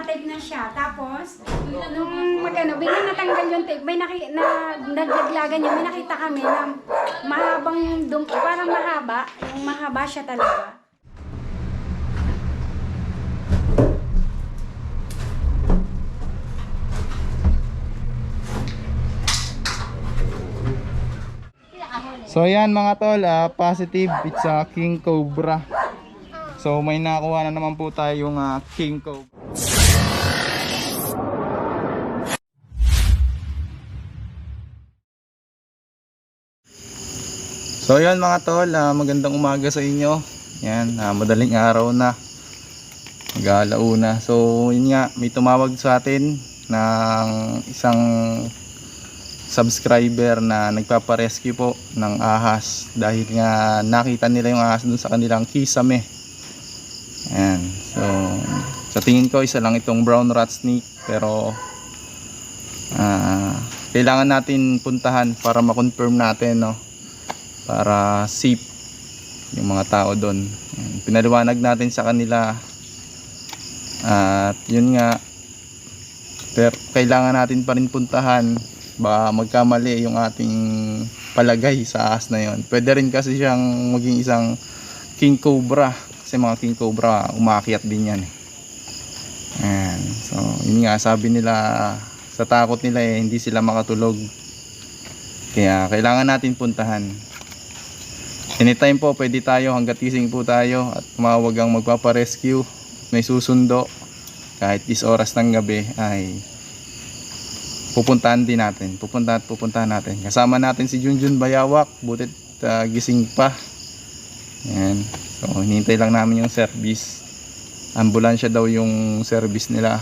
Naka-tape na siya. Tapos, nung biglang natanggal yung tape, nagdaglagan niya, may nakita kami na parang mahaba. Yung mahaba siya talaga. So ayan mga tol, positive, it's a king cobra. So may nakuha na naman po tayong king cobra. So ayan mga tol, magandang umaga sa inyo. Yan, madaling araw na, mag-alauna. So yun nga, may tumawag sa atin ng isang subscriber na nagpaparescue po ng ahas dahil nga nakita nila yung ahas dun sa kanilang kisame. Ayan. So sa tingin ko isa lang itong brown rat snake, pero kailangan natin puntahan para ma-confirm natin, no, para safe yung mga tao doon. Pinaliwanag natin sa kanila at yun nga, pero kailangan natin pa rin puntahan. Baka magkamali yung ating palagay sa ahas na yon. Pwede rin kasi siyang maging isang king cobra, kasi mga king cobra umakyat din yan. Ayan. So yun nga, sabi nila sa takot nila hindi sila makatulog, kaya kailangan natin puntahan. Anytime po pwede tayo, hanggat gising po tayo, at tumawag ang magpaparescue, may susundo kahit 10 oras ng gabi, ay pupuntahan din natin. Pupuntahan natin. Kasama natin si Junjun Bayawak, butit gising pa. Ayan. So hinihintay lang namin yung service. Ambulansya daw yung service nila,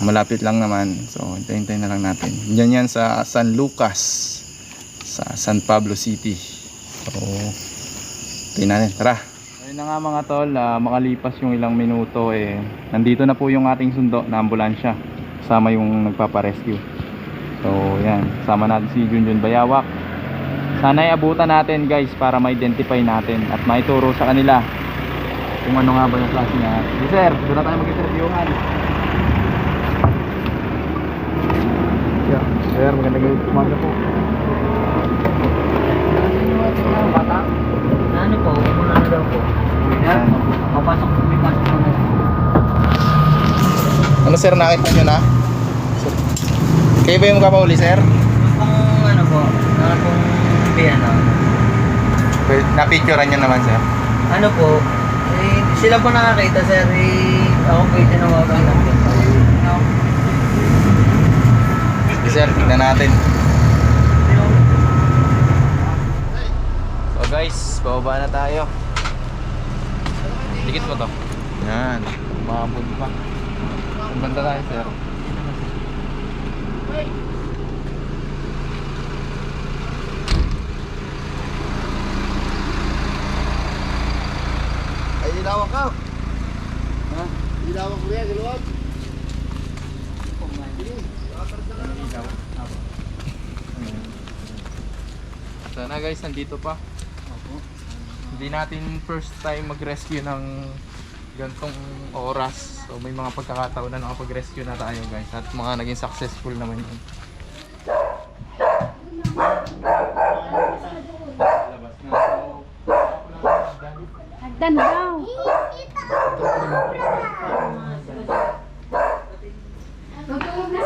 malapit lang naman. So hintayin na lang natin. Yan sa San Lucas, sa San Pablo City. So tingnan natin, tara. Ayun na nga mga tol, makalipas yung ilang minuto, nandito na po yung ating sundo na ambulansya, sama yung nagpaparescue. So yan, sama natin si Junjun Bayawak. Sana abutan natin guys, para ma-identify natin at maituro sa kanila kung ano nga ba yung klase niya. Hey, sir, doon na tayo mag-interviewhan. Yeah, sir, magandang umaga po. Bata? Ano po? Muna na daw po. Yan. Papasok po. May pasok po na. Ano sir, nakita nyo na? Kayo ba yung magpapauli sir? Kung ano po, kung piano. Na-picturean nyo naman sir? Ano po, sila po nakakita sir, ako po yung tinawagan lang. Sige sir, tignan natin. So guys, bababa na tayo. Dikit mo to. Yan, umabot pa. Ang banda tayo sir. Ay, ilawak ka. Ha? Ilawak mo yan, ilawak. Sana guys, nandito pa. Hindi natin first time mag-rescue ng gantong oras. So may mga pagkakataon na nakapag-rescue na tayo guys, at mga naging successful naman yun. Hagdan daw. Tutulog na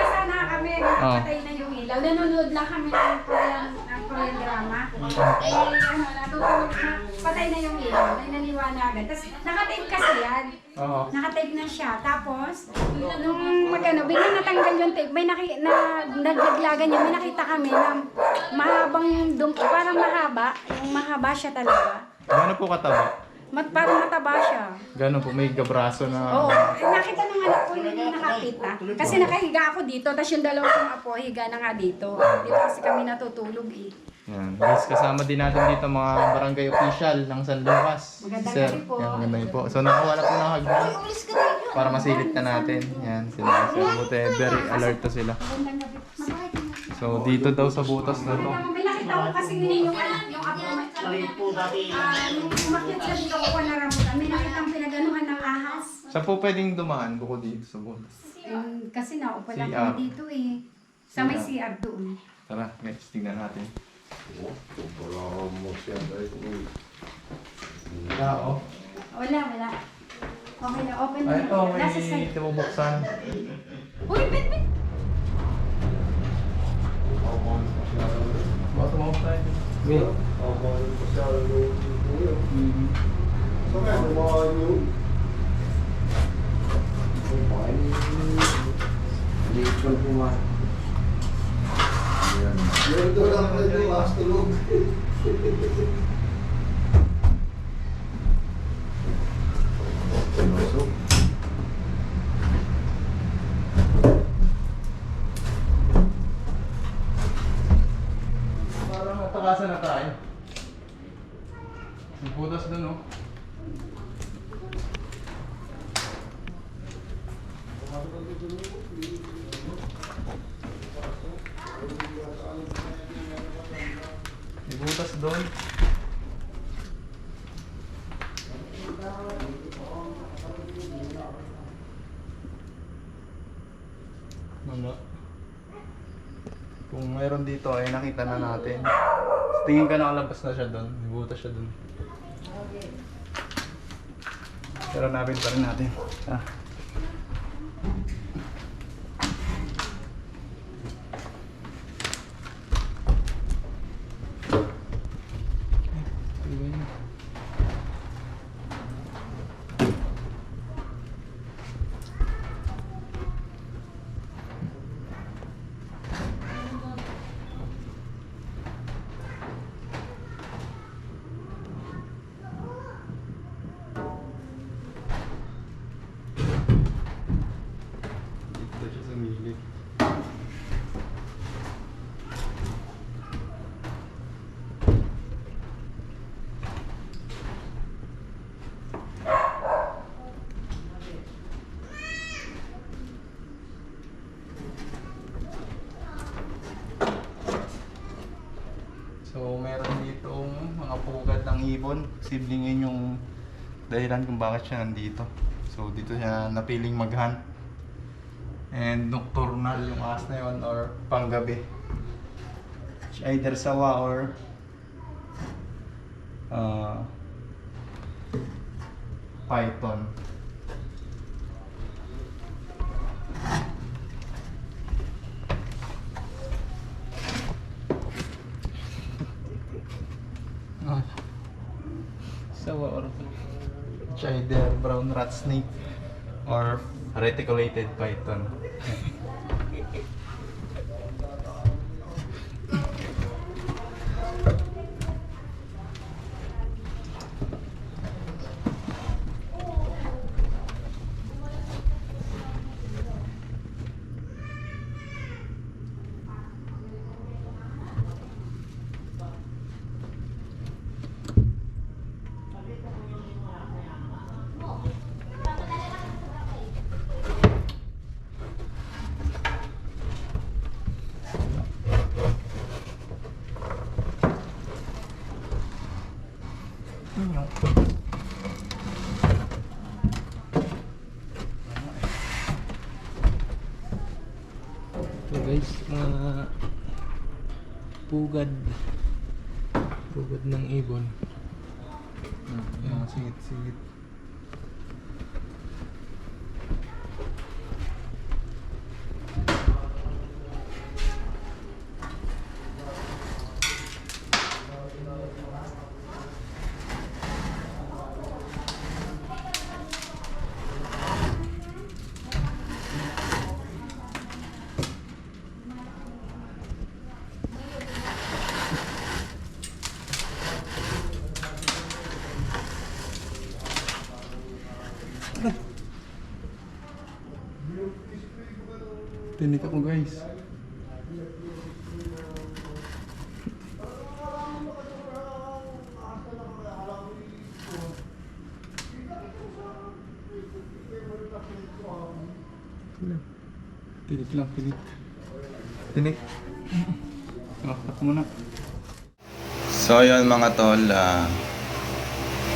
sana kami. Patay na yung ilaw. Nanonood lang kami ng Korean drama. Natutulog na. Patay na yung ilaw. May naniwanagan. Tapos nakatape kasi yan. Nakatape na siya. Tapos, nung biglang natanggal yung tape, nagdaglagan niya. May nakita kami na parang mahaba. Yung mahaba siya talaga. Gano'n po kataba? Parang mataba siya. Gano'n po, may gabraso na... Oo, nakita ng anak ko yung nakakita. Kasi nakahiga ako dito, tapos yung dalawang kong apo, higa na nga dito. Dito kasi kami natutulog eh. Yan. Guys, kasama din natin dito mga barangay official ng San Lucas. Magandang Sir, gabi po. yan, magandang po. So nakawala po ng hagdan para masilip na natin. Yan, sila. Sir, buti, very alert to sila. Magandang gabi po. So dito daw sa butas na to. May nakita ko kasi yung apo, nung umakyat siya dito ko na rambutan, may nakita ang pinaganuhan ng ahas. Saan po pwedeng dumaan bukod dito sa butas? Kasi naupo lang CR. kami dito eh. Sa may CR doon. Tara, guys, tingnan natin. Wala, oh. Wala. Okay na, open na. Ay, ito, Nasa side. may tumubuksan. Uy, bet! Baka tumubuksan. Ito lang na ito, mas tulog. Parang natakasan na tayo. May butas dun, oh. May butas dun. Wala. Kung mayroon dito ay nakita na natin. Tingin ka nakalabas na siya doon. May butas siya doon. Pero nabin pa rin natin. Ah. Dito siya sa gilid. So, meron ditong mga pugad ng ibon. Posibleng yun yung dahilan kung bakit siya nandito. So, dito siya napiling maghunt. And nocturnal yung ahas na yun or panggabi. Either sawa or python. Sawa or it's either brown rat snake or reticulated python. So guys, mga pugad ng ibon. Yung singit-singit. Tinik ako guys. Tinik lang, tinik. Tinik. Cut muna. So yun mga tol,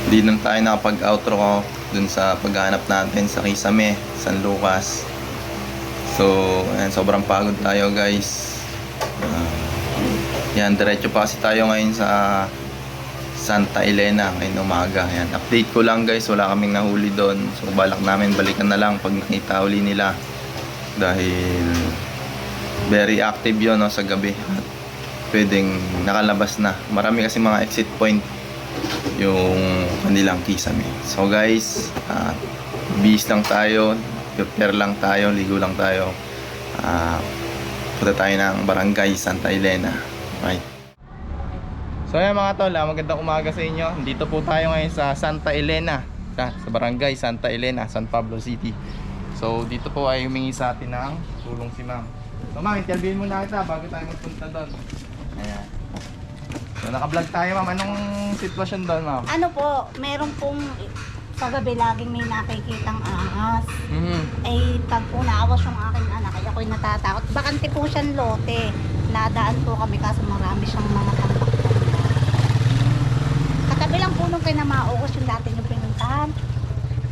hindi lang tayo nakapag-outro dun sa paghahanap natin sa Kisame, San Lucas. So, ayan, sobrang pagod tayo guys. Yan, diretso pa kasi tayo ngayon sa Santa Elena ngayong umaga. Ayan, update ko lang guys, wala kaming nahuli doon. So, balak namin balikan na lang pag nakita uli nila. Dahil very active yun, no, sa gabi. At pwedeng nakalabas na. Marami kasi mga exit point yung kanilang Kisame. So guys, bis lang tayo, prepare lang tayo, ligo lang tayo. Punta tayo ng Barangay Santa Elena. Right. So ayan mga tol, magandang umaga sa inyo. Dito po tayo ngayon sa Santa Elena, sa Barangay Santa Elena, San Pablo City. So dito po ay humingi sa atin ng tulong si ma'am. So ma'am, interviewin muna kita bago tayo magpunta doon. Ayan. So naka-vlog tayo ma'am. Anong sitwasyon doon ma'am? Ano po, meron pong sa gabi laging may nakikitang ahas. Eh, pag po naawas yung aking anak, ay ako'y natatakot. Bakante po siyang lote. Nadaan po kami kaso marami siyang mga tambak-tambak. Katabi lang po nung kinamaukos yung dati yung pinuntahan.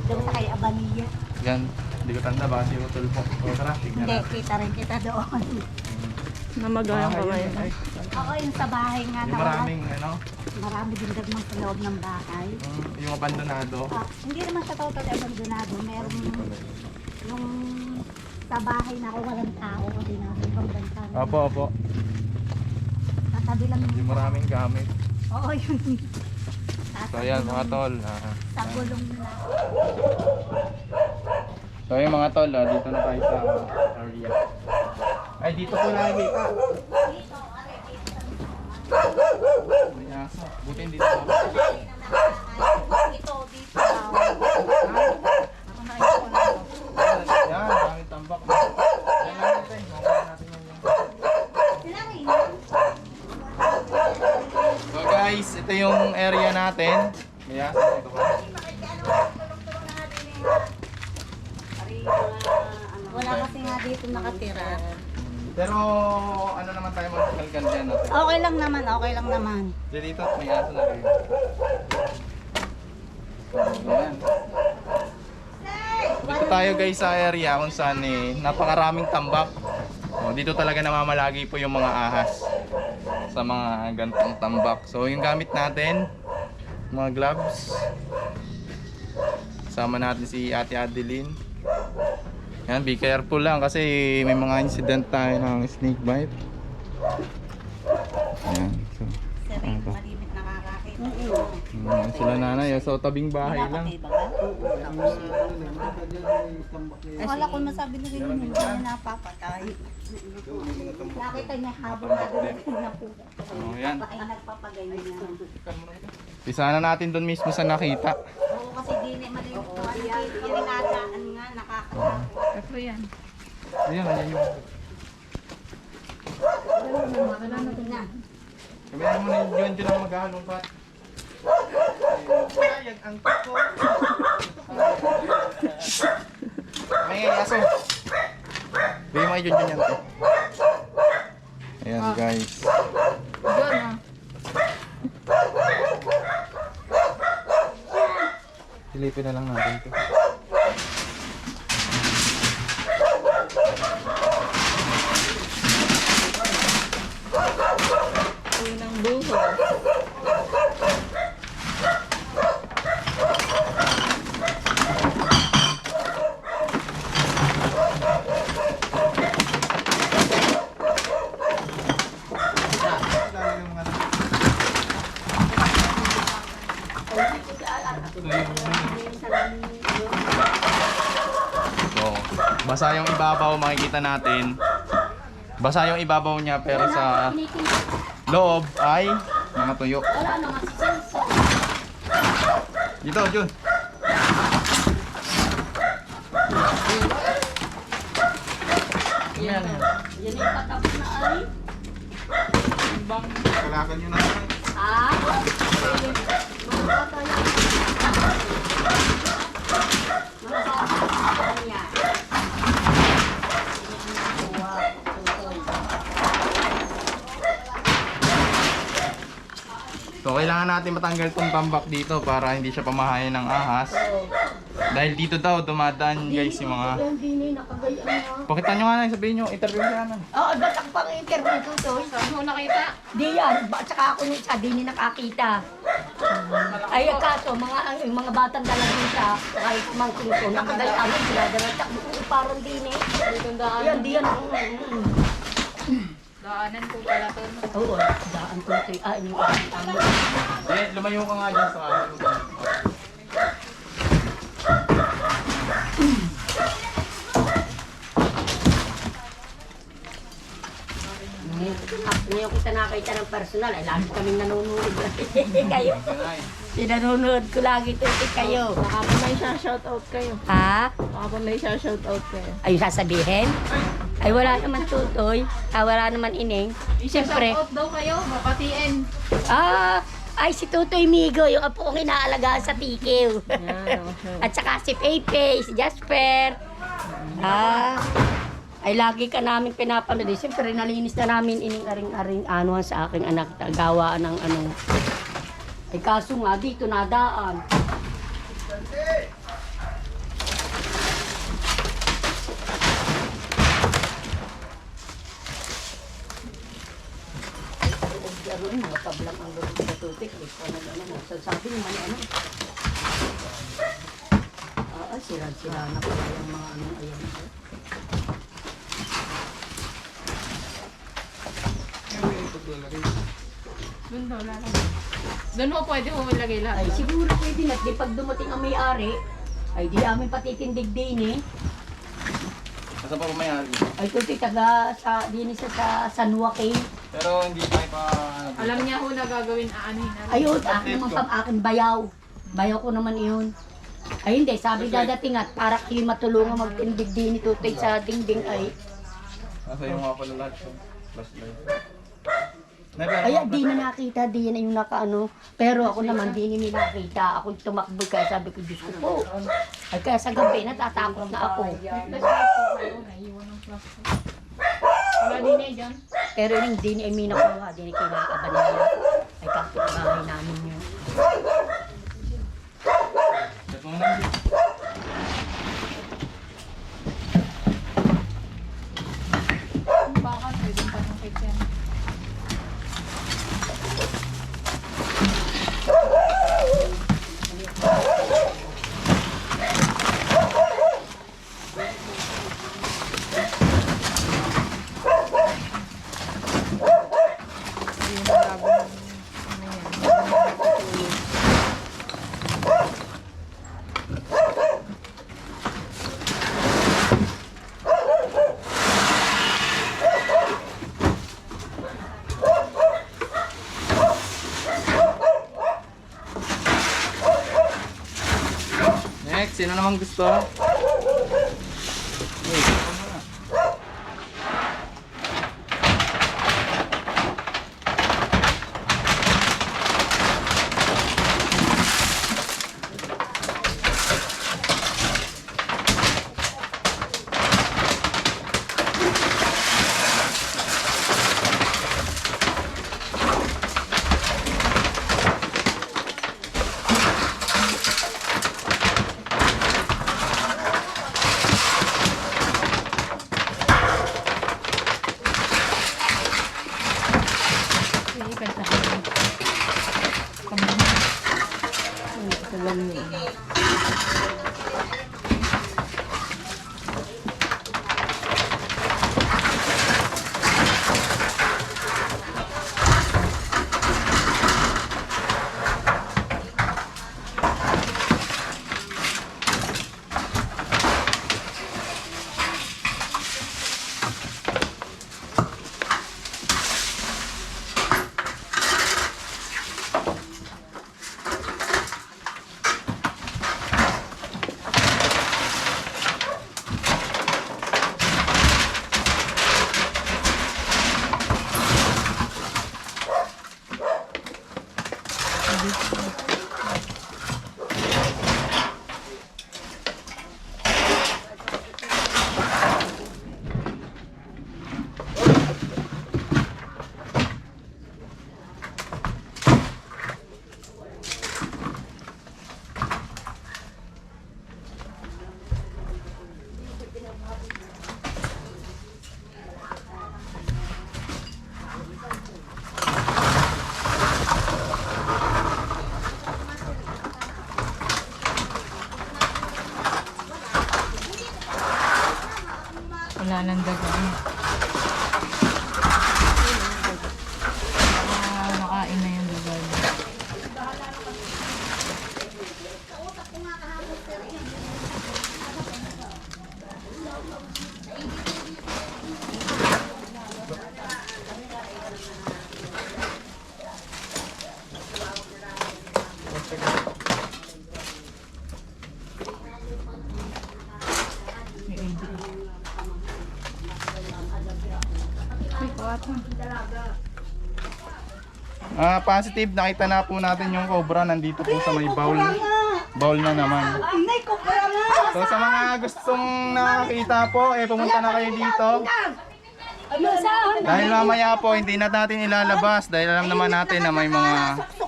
Doon sa kay Abaniya. Yan, hindi ko tanda ba si Utol po. O tara, tignan Hindi, natin. kita rin kita doon. Namagayang Ah, kamay. yun, ay, Oo, yung sa bahay nga yung na maraming ano, marami din dagmang sa loob ng bahay. yung abandonado. Hindi naman siya total abandonado. Meron yung sa bahay na ako walang tao kasi nasa ibang bansa. Opo, opo. Tatabi lang Yung maraming gamit. Oo, yun. So ayan mga tol. Sa gulong na. So ayan mga tol, dito na tayo sa area. Ay, dito po lagi ka. Dito, are, dito. May aso. Buti hindi dito. Ito, dito. Ako nakita ko lang. Yan, daming tambak. Yan lang natin. Mamaya natin yung Silangin. So guys, ito yung area natin. May aso dito ka. Wala kasi nga dito nakatira. Pero ano naman tayo magkalkan dyan natin. Okay lang naman, okay lang naman. Dito may aso na rin. So, yan. Dito tayo guys sa area kung saan napakaraming tambak. O, dito talaga namamalagi po yung mga ahas sa mga gantong tambak. So yung gamit natin, mga gloves. Kasama natin si Ate Adeline. Yan, be careful lang kasi may mga incident tayo ng snake bite. Ayan, so Sir, malimit nakakakit. sila nanay, so tabing bahay lang. Wala ko masabi na rin hindi na napapatay. Nakita niya habang nagulong na po. Oh, yan. Ay nagpapaganyan. Isa na natin doon mismo sa nakita. Oo, kasi di na maliit ko. Yung inataan nga, nakakatakot. Ito yan. Ayan, ayan yung... Kami na muna yung dyan ang maghalungkat. Sayang ang ko. May aso. Bigyan mo kayo dyan yan. Ayan guys. Doon ah. Silipin na lang natin ito. Unang buho. So, basa yung ibabaw, makikita natin. Basa yung ibabaw niya pero sa loob ay mga tuyo. Dito, Jun. Yan. Yan yung patapos na ay. Kalakan nyo na lang. So kailangan natin matanggal tong tambak dito para hindi siya pamahayan ng ahas. Dahil dito daw dumadaan guys yung mga... Hindi nakagayaan na. Pakita nyo nga na, sabihin nyo, interview siya na. Oo, ba't ako pang interview to? Saan mo nakita? Di yan, tsaka ako nung isa, di niya nakakita. Ay, kaso, mga batang dalagin siya, kahit mangking ko, nakagayaan mo sila, daratak mo, parang din eh. Itong daan. Yan, di yan. Daanan po pala to. Oo, daan ko ito. Ah, yung tama. Eh, lumayo ka nga dyan sa akin. Ngayon kita nakita ng personal, ay lagi kaming nanonood. Kayo. Pinanonood ko lagi ito kayo. Baka pa may shoutout kayo. Ha? Baka pa may shoutout kayo. Ay, sasabihin? Ay, wala naman tutoy. Ah, wala naman ining. Siyempre. Shoutout daw kayo, bapatiin. Ay, si Tutoy Migo, yung apo kong inaalagaan sa Tikiw. Yan, okay. At saka si Pepe, si Jasper. Ay lagi ka namin pinapanood. Siyempre, nalinis na namin ining aring-aring anuhan sa aking anak. Gawaan ng ano. Ay kaso nga, dito nadaan. Ano yun, mga tablang ang loob sa tubig. Sabi naman ano. Sira-sira na pala yung mga ano. Ayan. Doon daw lang. Doon mo pwede mo ilagay lahat. Ay siguro pwede na. Di pag dumating ang may-ari, ay di amin patitindig din eh. Nasa pa pumayari. Ay tuti taga sa din isa sa San Joaquin. Pero hindi tayo pa... Alam niya ho na gagawin aanin na. Ayun, akin naman pang akin bayaw. Bayaw ko naman iyon. Ay hindi, sabi dadating at para kayo matulungan magtindig din ito sa dingding ay. Nasa yung mga pala lahat. Flashlight. Ay, di na nakita, di na yung nakaano. Pero ako naman, di ni nakita. Ako tumakbo kaya sabi ko, Diyos ko po. Ay kaya sa gabi, natatakot na ako. Naiwan ng plastic. Wala din eh dyan. Pero yung di ni Amy nakuha, di ni kinakaban niya. Ay kapit bahay namin yun. Ito muna. Baka pwede pa ng kitchen. Next, sino naman gusto? Uy, ito muna. Wala nang daga. Nakain na yung daga. Positive, nakita na po natin yung cobra nandito po sa may bowl. Bowl na naman. So sa mga gustong nakakita po, pumunta na kayo dito. Dahil mamaya po, hindi na natin ilalabas dahil alam naman natin na may mga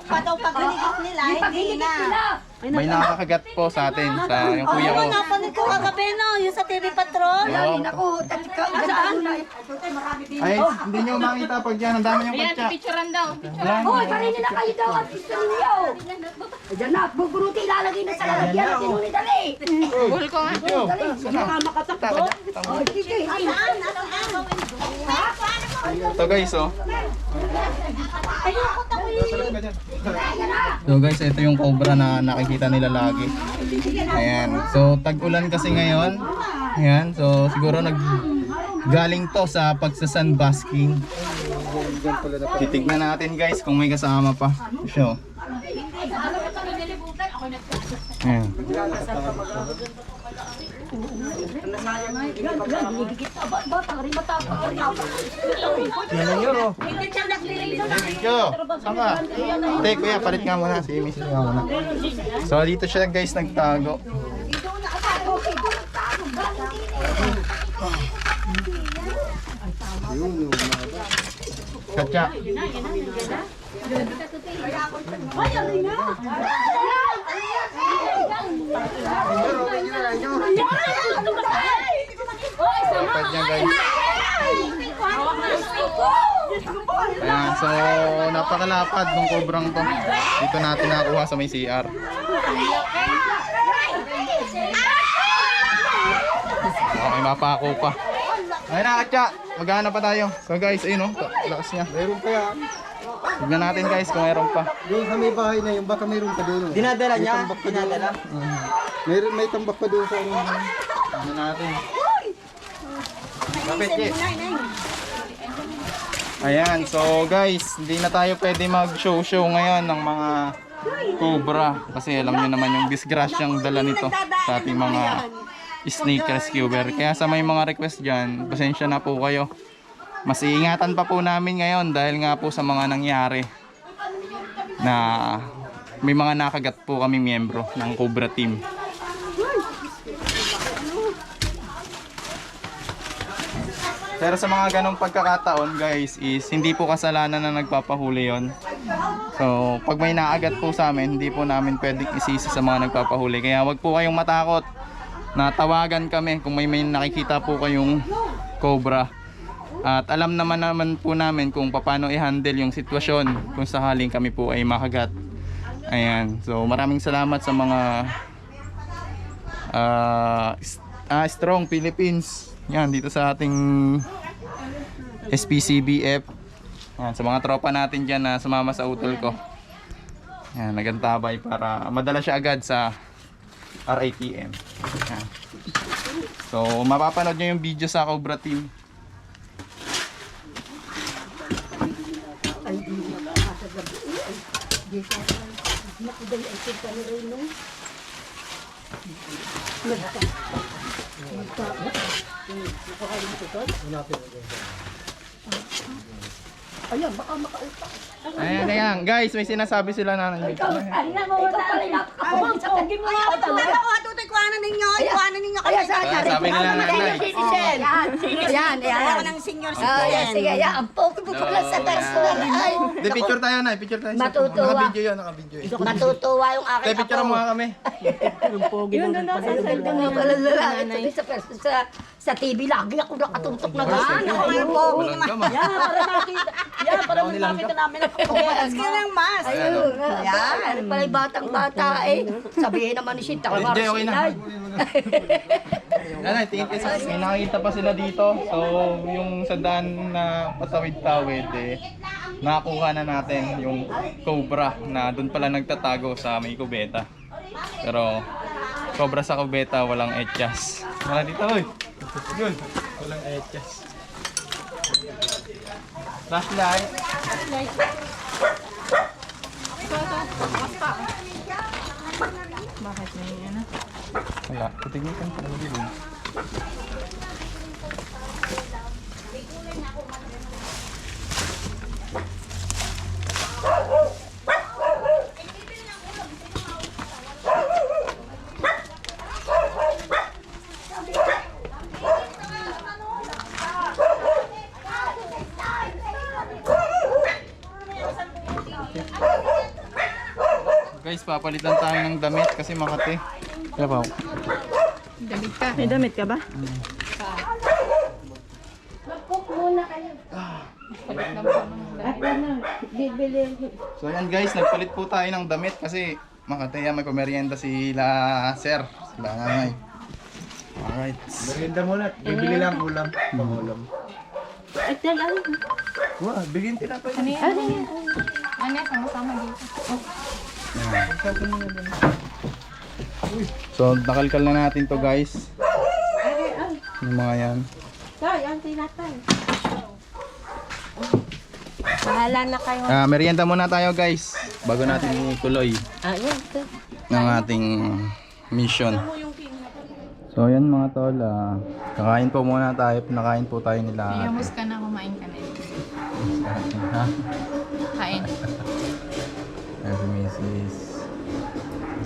Pa daw paglinigit nila, hindi na. may nakakagat po sa atin sa yung kuya ko. Napanood ko kagabi no, yung sa TV Patrol. Oo. Ay, hindi nyo makita pag yan, ang dami yung Ayan, katsa. picturean daw. Hoy, parin na kayo daw at gusto ninyo. Diyan na, buburuti ilalagay na sa lalagyan at tinunid dali. Bull ko nga. Makatakbo. Sige, Ito guys, oh. So guys, ito yung cobra na nakikita nila lagi. Ayan. So tag-ulan kasi ngayon. Ayan. So siguro galing to sa pagsa-sunbasking. Titignan natin guys kung may kasama pa. Siya. Ayan. Video. Saan ka? Hindi, kuya, palit nga muna. Si Mrs. nga muna. So, dito siya guys nagtago. Katya. Dapat niya guys. Ayan, so napakalapad ng kobrang to. Dito natin nakuha sa may CR. Okay, mapako pa. Ayun na, Katya. Magana pa tayo. So guys, ayun o. Lakas niya. Meron pa yan. Tignan natin guys kung mayroon pa. Doon sa may bahay na yun, baka meron pa doon. Dinadala niya? May tambak pa doon. Dinadala? May tambak pa doon sa ano. Tignan natin. Kapit, Che. Ayan, so guys, hindi na tayo pwede mag-show ngayon ng mga cobra. Kasi alam niyo naman yung disgrasyang dala nito sa ating mga snake rescuer. Kaya sa may mga request dyan, pasensya na po kayo. Mas iingatan pa po namin ngayon dahil nga po sa mga nangyari na may mga nakagat po kami miyembro ng Cobra Team. Pero sa mga ganong pagkakataon guys is hindi po kasalanan na nagpapahuli yon. So pag may naagat po sa amin, hindi po namin pwedeng isisi sa mga nagpapahuli. Kaya wag po kayong matakot na tawagan kami kung may nakikita po kayong cobra. At alam naman po namin kung paano i-handle yung sitwasyon kung sakaling kami po ay makagat. Ayan. So maraming salamat sa mga Strong Philippines. Yan, dito sa ating SPCBF. Yan, sa mga tropa natin dyan na sumama sa utol ko. Yan, nagantabay para madala siya agad sa RITM. Yan. So mapapanood nyo yung video sa Cobra Team. Ayan, guys, may sinasabi sila na nandito. Ikuanan ninyo kayo. Sabi nila nanay. Yan. Ako ng senior citizen. Sige, yan. Ang pogi mo pala sa personal. Ay, Hindi, picture tayo na, picture tayo. Matutuwa. Naka-video yun, naka-video yun. matutuwa yung aking Tayo, picture mo nga kami. Yun na nasasalda mo pala lalaki. Sa TV lagi ako nakatutok na gano'n. Ako yung pogi Walang gama. para makita namin na pogi. Kaya ng mas. Ayun. Yan. Pala batang bata eh. Sabihin naman ni Shinta. Hindi, okay na. Nanay, tingin kayo sa may nakita pa sila dito. So, yung sa daan na patawid-tawid nakakuha na natin yung cobra na doon pala nagtatago sa may kubeta. Pero cobra sa kubeta, walang etyas. Wala dito, oy. Yun, walang etyas. Flashlight. Bakit may ano? Wala, patignan ka pa naman dito. Guys, papalitan tayo ng damit kasi Makati. Kaya pa. Damit ka. May damit ka ba? Palit lang po ng So yan guys, nagpalit po tayo ng damit kasi Makati yan, may pamerienda sila sir, sila nanay. Alright. Merienda muna. Bibili lang ulam. Pangulam. Wah, bigyan tinapay. Ano yan? Ano yan? Sama-sama dito. So nakalkal na natin to guys. Yung mga yan. Bahala na kayo. Merienda muna tayo guys bago natin ituloy ng ating mission. So yan mga tol, kakain po muna tayo, nakain po tayo nila. Iyamos ka na, kumain ka na. Ha? Kain. Ayan si Mrs.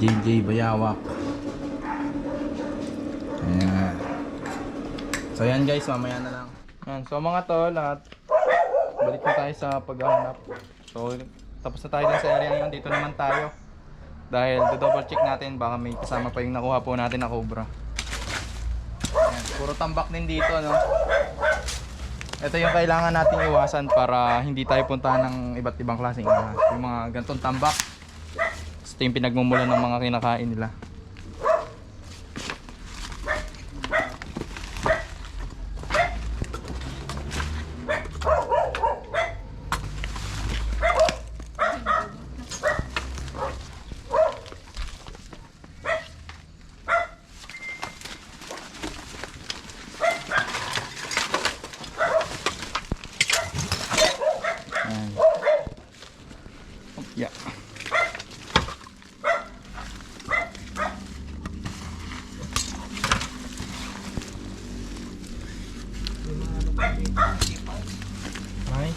JJ Bayawak. Ayan. So yan guys, mamaya na lang. Ayan, so mga tol, balik na tayo sa paghahanap. So tapos na tayo din sa area ngayon, dito naman tayo. Dahil double check natin, baka may kasama pa yung nakuha po natin na cobra. Ayan, puro tambak din dito, no? Ito yung kailangan nating iwasan para hindi tayo puntahan ng iba't ibang klaseng ahas. Yung mga gantong tambak, ito yung pinagmumulan ng mga kinakain nila. Ayan. Yeah. Ay.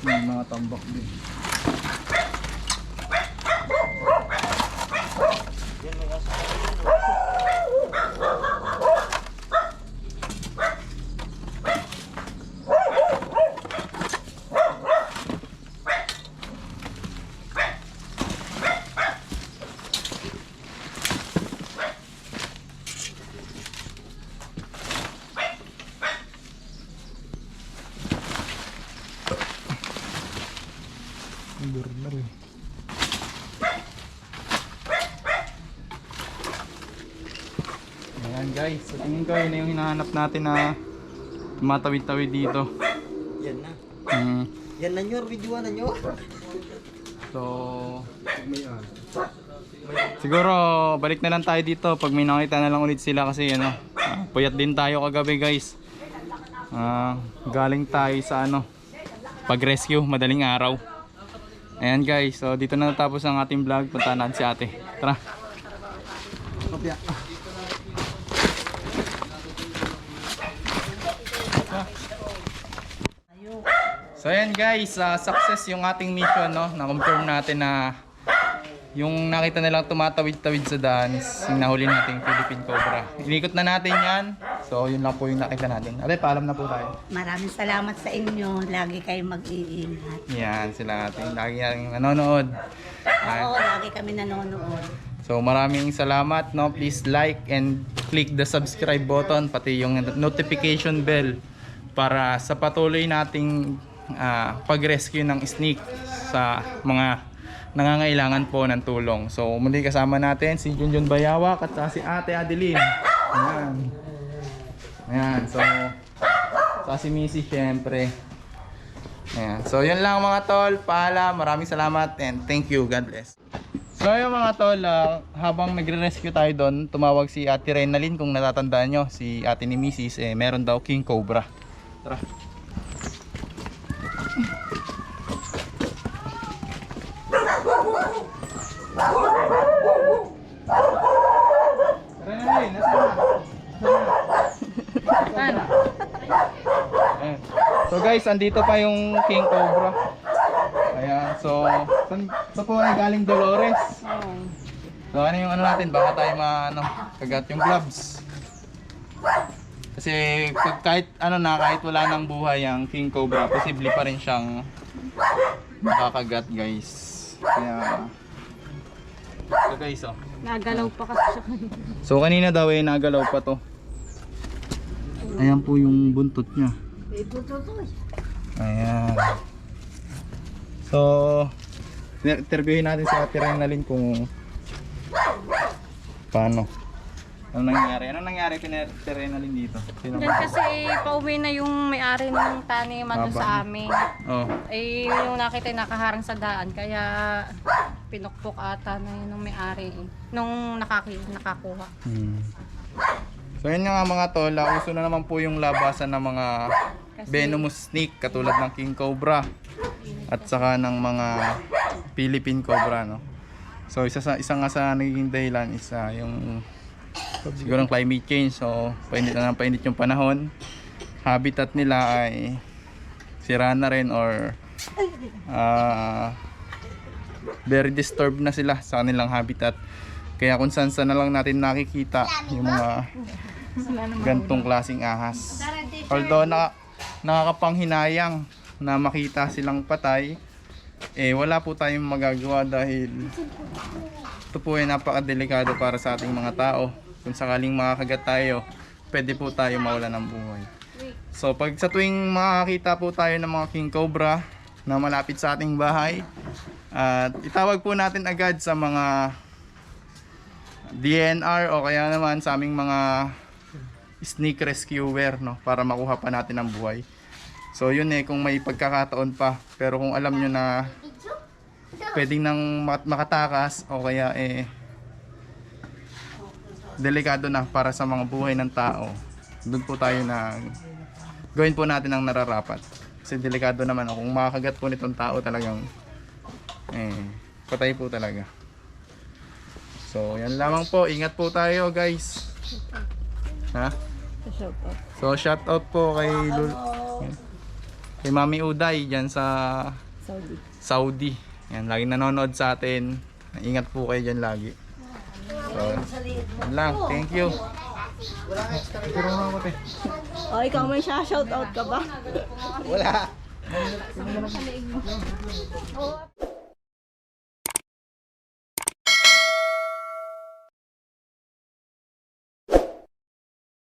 May mga tambak din. Burner eh. Ayan guys, sa tingin ko yun na yung hinahanap natin na tumatawid-tawid dito. Yan na. Mm. Yan na nyo, videoan na nyo. So siguro balik na lang tayo dito pag may nakita na lang ulit sila kasi ano, puyat din tayo kagabi guys. Galing tayo sa pag-rescue madaling araw. Ayan guys, so dito na natapos ang ating vlog. Puntahan natin si ate. Tara. Kopya. So ayan guys, success yung ating mission, no? Na-confirm natin na yung nakita nilang tumatawid-tawid sa daan is yung nahuli nating Philippine Cobra. Inikot na natin yan. So yun lang po yung nakita natin. Ate, paalam na po tayo. Maraming salamat sa inyo. Lagi kayong mag-iingat. Yan sila ating lagi yung nanonood. Oo, lagi kami nanonood. So maraming salamat, no? Please like and click the subscribe button pati yung notification bell para sa patuloy nating pag-rescue ng snake sa mga nangangailangan po ng tulong. So muli kasama natin si Junjun Bayawak at si Ate Adeline. Ayan. Ayan. So si Missy syempre. Ayan. So yun lang mga tol. Paalam. Maraming salamat and thank you. God bless. So yung mga tol, habang nagre-rescue tayo doon, tumawag si Ate Reynalyn, kung natatandaan nyo, si ate ni Mrs. Meron daw King Cobra. Tara. Reynalyn, nasaan na? Ayan. So guys, andito pa yung King Cobra. Ayan, so po ay galing Dolores. So ano yung ano natin, baka tayo kagat yung gloves. Kasi kahit kahit wala nang buhay ang King Cobra, posible pa rin siyang makakagat guys. Kaya so guys, Nagalaw pa kasi siya kanina. so kanina daw nagalaw pa to. Ayan po yung buntot niya. Ayan. So, interviewin natin si Ate Reynalyn kung paano. Ano nangyari kay Ate Reynalyn dito? Sino Diyan kasi pauwi na yung may-ari ng taniman doon sa amin. Oh. Yung nakita nakaharang sa daan, kaya pinukpok ata na yun ng may-ari nung nakakuha. So yun nga mga tol, uso na naman po yung labasan ng mga venomous snake katulad ng King Cobra at saka ng mga Philippine Cobra, no. So isa nga sa naging dahilan is yung siguro ng climate change. So painit yung panahon. Habitat nila ay sira na rin or very disturbed na sila sa kanilang habitat. Kaya kung saan na lang natin nakikita yung mga gantong klaseng ahas. Although nakakapanghinayang na makita silang patay, wala po tayong magagawa dahil ito po ay napakadelikado para sa ating mga tao. Kung sakaling makakagat tayo, pwede po tayo mawalan ng buhay. So pag sa tuwing makakita po tayo ng mga King Cobra na malapit sa ating bahay, at itawag po natin agad sa mga DNR o kaya naman sa aming mga snake rescuer, no, para makuha pa natin ang buhay. So yun kung may pagkakataon pa, pero kung alam nyo na pwedeng nang makatakas o kaya delikado na para sa mga buhay ng tao, doon po tayo na gawin po natin ang nararapat. Kasi delikado naman, kung makakagat po nitong tao talagang patay po talaga. So yan lamang po, ingat po tayo guys. Ha? So shout out po kay Mami Uday dyan sa Saudi. Yan, laging nanonood sa atin. Ingat po kayo dyan lagi. So yan lang, thank you. O, ikaw may shout out ka ba? Wala.